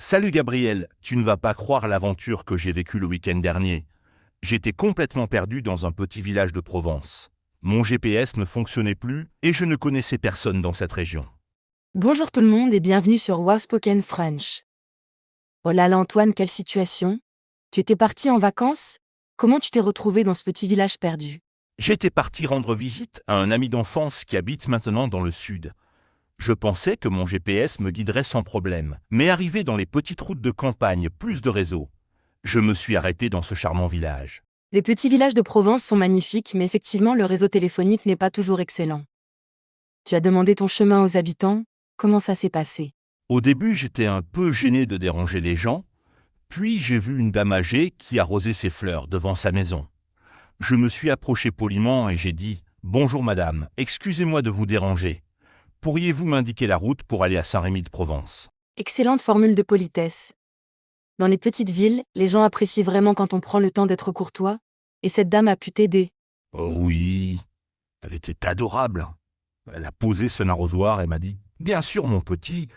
Salut Gabriel, tu ne vas pas croire l'aventure que j'ai vécue le week-end dernier. J'étais complètement perdu dans un petit village de Provence. Mon GPS ne fonctionnait plus et je ne connaissais personne dans cette région. Bonjour tout le monde et bienvenue sur Wow Spoken French. Oh là là Antoine, quelle situation? Tu étais parti en vacances? Comment tu t'es retrouvé dans ce petit village perdu? J'étais parti rendre visite à un ami d'enfance qui habite maintenant dans le sud. Je pensais que mon GPS me guiderait sans problème, mais arrivé dans les petites routes de campagne, plus de réseau, je me suis arrêté dans ce charmant village. Les petits villages de Provence sont magnifiques, mais effectivement le réseau téléphonique n'est pas toujours excellent. Tu as demandé ton chemin aux habitants? Comment ça s'est passé? Au début, j'étais un peu gêné de déranger les gens, puis j'ai vu une dame âgée qui arrosait ses fleurs devant sa maison. Je me suis approché poliment et j'ai dit « Bonjour madame, excusez-moi de vous déranger. Pourriez-vous m'indiquer la route pour aller à Saint-Rémy-de-Provence ?» Excellente formule de politesse. Dans les petites villes, les gens apprécient vraiment quand on prend le temps d'être courtois, et cette dame a pu t'aider. Oh oui, elle était adorable. Elle a posé son arrosoir et m'a dit « Bien sûr mon petit,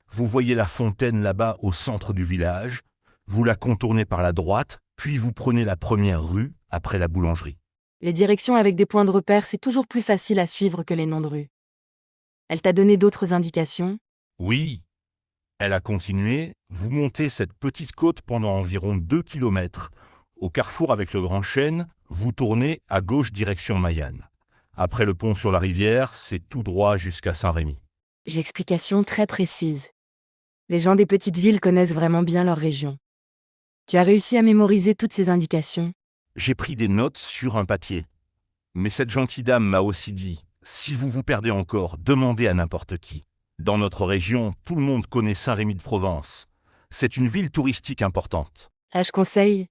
vous voyez la fontaine là-bas au centre du village, vous la contournez par la droite, puis vous prenez la première rue après la boulangerie. » Les directions avec des points de repère, c'est toujours plus facile à suivre que les noms de rue. Elle t'a donné d'autres indications? Oui, elle a continué, vous montez cette petite côte pendant environ 2 kilomètres. Au carrefour avec le Grand Chêne, vous tournez à gauche direction Mayenne. Après le pont sur la rivière, c'est tout droit jusqu'à Saint-Rémy. J'explication très précise. Les gens des petites villes connaissent vraiment bien leur région. Tu as réussi à mémoriser toutes ces indications? J'ai pris des notes sur un papier. Mais cette gentille dame m'a aussi dit, si vous vous perdez encore, demandez à n'importe qui. Dans notre région, tout le monde connaît Saint-Rémy-de-Provence. C'est une ville touristique importante. Ah, je conseille.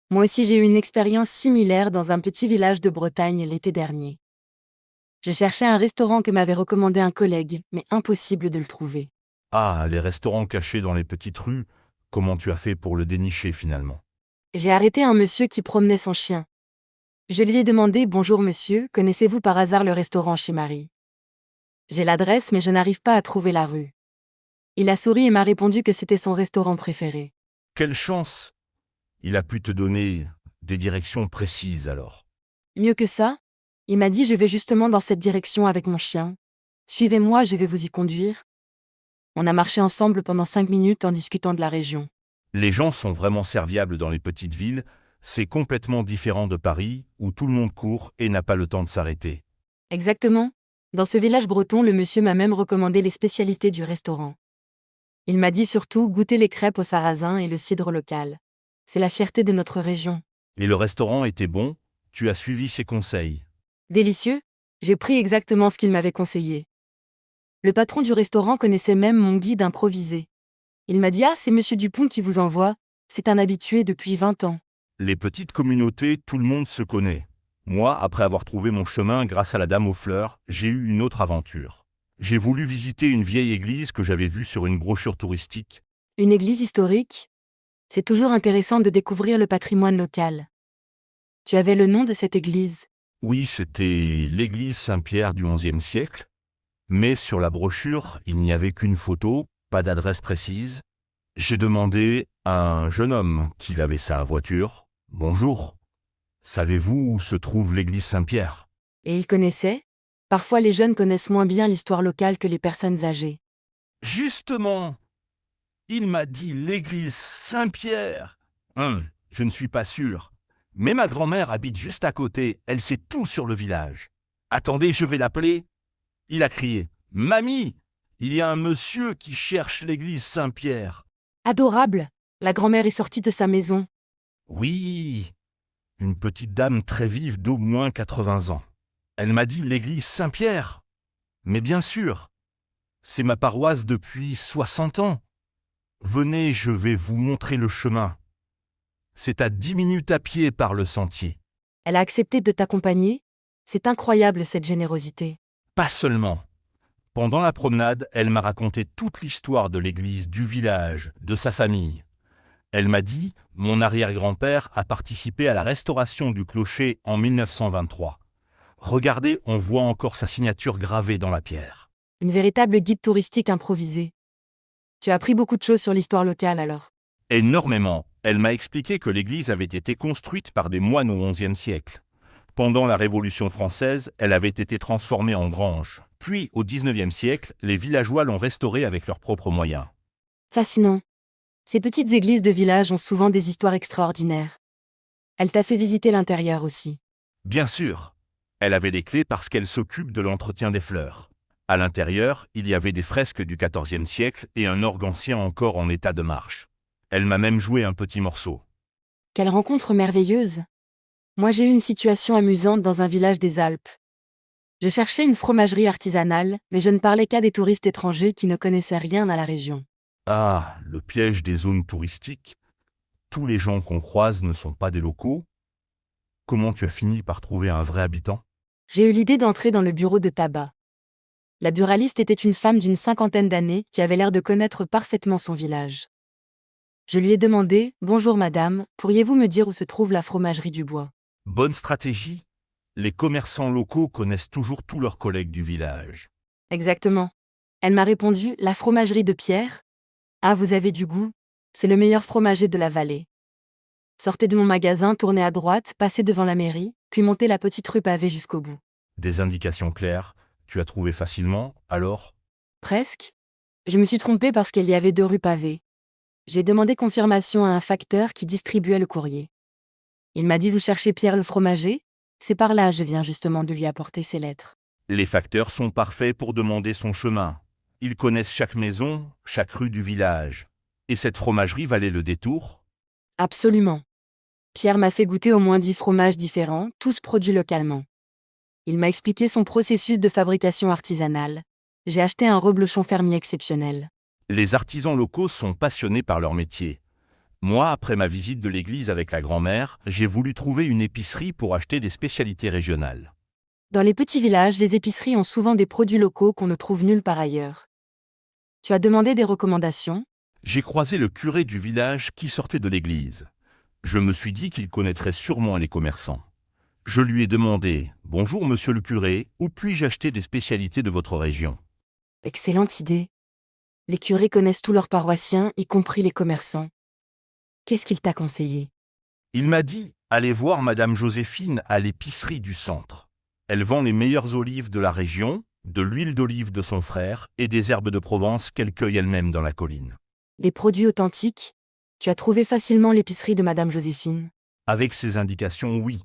Moi aussi j'ai eu une expérience similaire dans un petit village de Bretagne l'été dernier. Je cherchais un restaurant que m'avait recommandé un collègue, mais impossible de le trouver. Ah, les restaurants cachés dans les petites rues, comment tu as fait pour le dénicher finalement? J'ai arrêté un monsieur qui promenait son chien. Je lui ai demandé « Bonjour monsieur, connaissez-vous par hasard le restaurant chez Marie ?» J'ai l'adresse mais je n'arrive pas à trouver la rue. Il a souri et m'a répondu que c'était son restaurant préféré. Quelle chance! Il a pu te donner des directions précises alors. Mieux que ça, il m'a dit « Je vais justement dans cette direction avec mon chien. Suivez-moi, je vais vous y conduire. » On a marché ensemble pendant 5 minutes en discutant de la région. Les gens sont vraiment serviables dans les petites villes, c'est complètement différent de Paris où tout le monde court et n'a pas le temps de s'arrêter. Exactement. Dans ce village breton, le monsieur m'a même recommandé les spécialités du restaurant. Il m'a dit surtout goûter les crêpes au sarrasin et le cidre local. C'est la fierté de notre région. Et le restaurant était bon, tu as suivi ses conseils. Délicieux, j'ai pris exactement ce qu'il m'avait conseillé. Le patron du restaurant connaissait même mon guide improvisé. Il m'a dit « Ah, c'est monsieur Dupont qui vous envoie. C'est un habitué depuis 20 ans. » Les petites communautés, tout le monde se connaît. Moi, après avoir trouvé mon chemin grâce à la dame aux fleurs, j'ai eu une autre aventure. J'ai voulu visiter une vieille église que j'avais vue sur une brochure touristique. Une église historique? C'est toujours intéressant de découvrir le patrimoine local. Tu avais le nom de cette église? Oui, c'était l'église Saint-Pierre du XIe siècle, mais sur la brochure, il n'y avait qu'une photo, pas d'adresse précise. J'ai demandé à un jeune homme qui avait sa voiture. « Bonjour, savez-vous où se trouve l'église Saint-Pierre ?» Et il connaissait? Parfois les jeunes connaissent moins bien l'histoire locale que les personnes âgées. Justement, il m'a dit l'église Saint-Pierre. Je ne suis pas sûr. Mais ma grand-mère habite juste à côté, elle sait tout sur le village. Attendez, je vais l'appeler. Il a crié « Mamie, il y a un monsieur qui cherche l'église Saint-Pierre. » Adorable! La grand-mère est sortie de sa maison. Oui, une petite dame très vive d'au moins 80 ans. Elle m'a dit l'église Saint-Pierre. Mais bien sûr, c'est ma paroisse depuis 60 ans. Venez, je vais vous montrer le chemin. C'est à 10 minutes à pied par le sentier. Elle a accepté de t'accompagner? C'est incroyable cette générosité. Pas seulement. Pendant la promenade, elle m'a raconté toute l'histoire de l'église, du village, de sa famille. Elle m'a dit, mon arrière-grand-père a participé à la restauration du clocher en 1923. Regardez, on voit encore sa signature gravée dans la pierre. Une véritable guide touristique improvisée. Tu as appris beaucoup de choses sur l'histoire locale alors. Énormément. Elle m'a expliqué que l'église avait été construite par des moines au XIe siècle. Pendant la Révolution française, elle avait été transformée en grange. Puis, au XIXe siècle, les villageois l'ont restaurée avec leurs propres moyens. Fascinant. Ces petites églises de village ont souvent des histoires extraordinaires. Elle t'a fait visiter l'intérieur aussi. Bien sûr, elle avait les clés parce qu'elle s'occupe de l'entretien des fleurs. À l'intérieur, il y avait des fresques du XIVe siècle et un orgue ancien encore en état de marche. Elle m'a même joué un petit morceau. Quelle rencontre merveilleuse. Moi j'ai eu une situation amusante dans un village des Alpes. Je cherchais une fromagerie artisanale, mais je ne parlais qu'à des touristes étrangers qui ne connaissaient rien à la région. Ah, le piège des zones touristiques. Tous les gens qu'on croise ne sont pas des locaux. Comment tu as fini par trouver un vrai habitant? J'ai eu l'idée d'entrer dans le bureau de tabac. La buraliste était une femme d'une 50aine d'années qui avait l'air de connaître parfaitement son village. Je lui ai demandé « Bonjour madame, pourriez-vous me dire où se trouve la fromagerie du bois ?» Bonne stratégie. Les commerçants locaux connaissent toujours tous leurs collègues du village. Exactement. Elle m'a répondu « La fromagerie de Pierre ?» Ah, vous avez du goût. C'est le meilleur fromager de la vallée. Sortez de mon magasin, tournez à droite, passez devant la mairie, puis montez la petite rue pavée jusqu'au bout. Des indications claires. Tu as trouvé facilement, alors? Presque. Je me suis trompée parce qu'il y avait 2 rues pavées. J'ai demandé confirmation à un facteur qui distribuait le courrier. Il m'a dit « Vous cherchez Pierre le fromager ?» C'est par là, je viens justement de lui apporter ses lettres. Les facteurs sont parfaits pour demander son chemin. Ils connaissent chaque maison, chaque rue du village. Et cette fromagerie valait le détour? Absolument. Pierre m'a fait goûter au moins 10 fromages différents, tous produits localement. Il m'a expliqué son processus de fabrication artisanale. J'ai acheté un reblochon fermier exceptionnel. Les artisans locaux sont passionnés par leur métier. Moi, après ma visite de l'église avec la grand-mère, j'ai voulu trouver une épicerie pour acheter des spécialités régionales. Dans les petits villages, les épiceries ont souvent des produits locaux qu'on ne trouve nulle part ailleurs. Tu as demandé des recommandations? J'ai croisé le curé du village qui sortait de l'église. Je me suis dit qu'il connaîtrait sûrement les commerçants. Je lui ai demandé « Bonjour monsieur le curé, où puis-je acheter des spécialités de votre région ?» Excellente idée. Les curés connaissent tous leurs paroissiens, y compris les commerçants. Qu'est-ce qu'il t'a conseillé? Il m'a dit « Allez voir madame Joséphine à l'épicerie du centre. Elle vend les meilleures olives de la région, de l'huile d'olive de son frère et des herbes de Provence qu'elle cueille elle-même dans la colline. » Les produits authentiques? Tu as trouvé facilement l'épicerie de madame Joséphine? Avec ces indications, oui.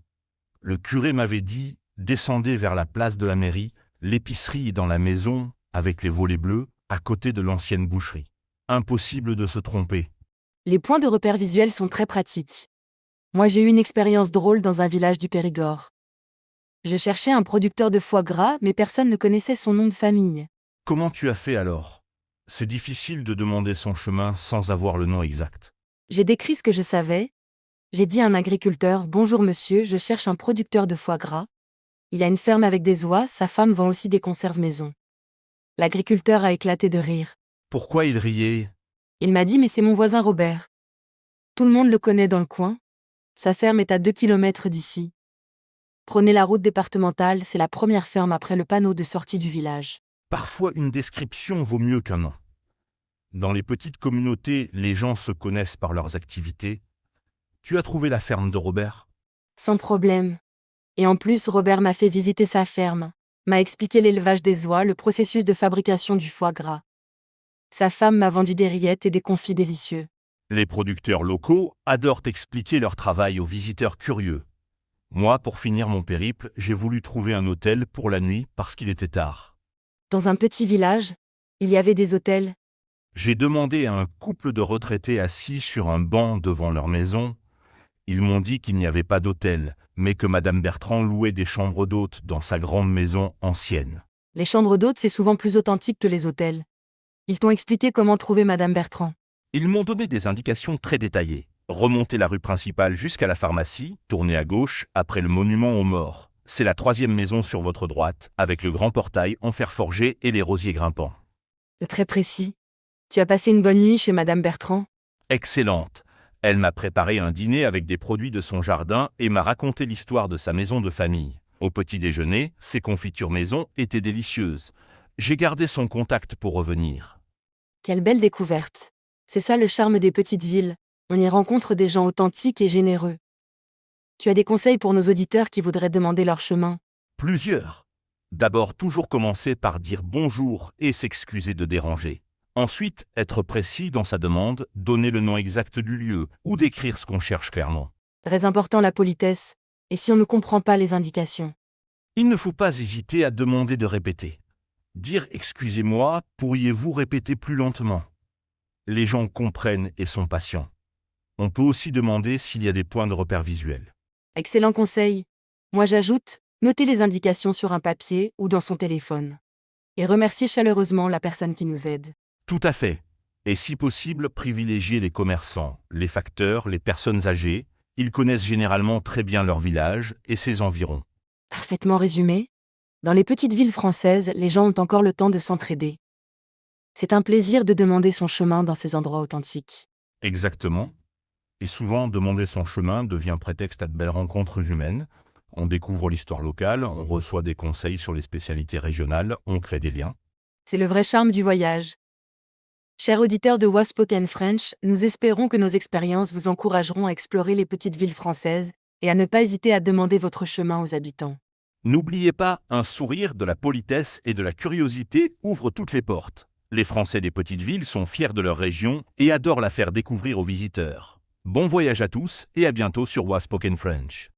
Le curé m'avait dit « Descendez vers la place de la mairie, l'épicerie est dans la maison, avec les volets bleus, à côté de l'ancienne boucherie. » Impossible de se tromper. Les points de repère visuels sont très pratiques. Moi j'ai eu une expérience drôle dans un village du Périgord. Je cherchais un producteur de foie gras, mais personne ne connaissait son nom de famille. Comment tu as fait alors? C'est difficile de demander son chemin sans avoir le nom exact. J'ai décrit ce que je savais. J'ai dit à un agriculteur « Bonjour monsieur, je cherche un producteur de foie gras. Il a une ferme avec des oies, sa femme vend aussi des conserves maison. » L'agriculteur a éclaté de rire. Pourquoi il riait? Il m'a dit « Mais c'est mon voisin Robert. Tout le monde le connaît dans le coin. Sa ferme est à 2 kilomètres d'ici. Prenez la route départementale, c'est la première ferme après le panneau de sortie du village. » Parfois une description vaut mieux qu'un nom. Dans les petites communautés, les gens se connaissent par leurs activités. Tu as trouvé la ferme de Robert? Sans problème. Et en plus, Robert m'a fait visiter sa ferme, m'a expliqué l'élevage des oies, le processus de fabrication du foie gras. Sa femme m'a vendu des rillettes et des confits délicieux. Les producteurs locaux adorent expliquer leur travail aux visiteurs curieux. Moi, pour finir mon périple, j'ai voulu trouver un hôtel pour la nuit parce qu'il était tard. Dans un petit village, il y avait des hôtels. J'ai demandé à un couple de retraités assis sur un banc devant leur maison. Ils m'ont dit qu'il n'y avait pas d'hôtel, mais que madame Bertrand louait des chambres d'hôtes dans sa grande maison ancienne. Les chambres d'hôtes, c'est souvent plus authentique que les hôtels. Ils t'ont expliqué comment trouver madame Bertrand. Ils m'ont donné des indications très détaillées. Remonter la rue principale jusqu'à la pharmacie, tourner à gauche, après le monument aux morts. C'est la 3e maison sur votre droite, avec le grand portail en fer forgé et les rosiers grimpants. C'est très précis. Tu as passé une bonne nuit chez madame Bertrand? Excellente. Elle m'a préparé un dîner avec des produits de son jardin et m'a raconté l'histoire de sa maison de famille. Au petit déjeuner, ses confitures maison étaient délicieuses. J'ai gardé son contact pour revenir. Quelle belle découverte. C'est ça le charme des petites villes, on y rencontre des gens authentiques et généreux. Tu as des conseils pour nos auditeurs qui voudraient demander leur chemin? Plusieurs. D'abord, toujours commencer par dire bonjour et s'excuser de déranger. Ensuite, être précis dans sa demande, donner le nom exact du lieu ou décrire ce qu'on cherche clairement. Très important la politesse, et si on ne comprend pas les indications? Il ne faut pas hésiter à demander de répéter. Dire « excusez-moi, pourriez-vous répéter plus lentement ?» Les gens comprennent et sont patients. On peut aussi demander s'il y a des points de repère visuels. Excellent conseil. Moi j'ajoute, notez les indications sur un papier ou dans son téléphone. Et remerciez chaleureusement la personne qui nous aide. Tout à fait. Et si possible, privilégier les commerçants, les facteurs, les personnes âgées. Ils connaissent généralement très bien leur village et ses environs. Parfaitement résumé. Dans les petites villes françaises, les gens ont encore le temps de s'entraider. C'est un plaisir de demander son chemin dans ces endroits authentiques. Exactement. Et souvent, demander son chemin devient prétexte à de belles rencontres humaines. On découvre l'histoire locale, on reçoit des conseils sur les spécialités régionales, on crée des liens. C'est le vrai charme du voyage. Chers auditeurs de Waspoken French, nous espérons que nos expériences vous encourageront à explorer les petites villes françaises et à ne pas hésiter à demander votre chemin aux habitants. N'oubliez pas, un sourire, de la politesse et de la curiosité ouvrent toutes les portes. Les Français des petites villes sont fiers de leur région et adorent la faire découvrir aux visiteurs. Bon voyage à tous et à bientôt sur Waspoken French.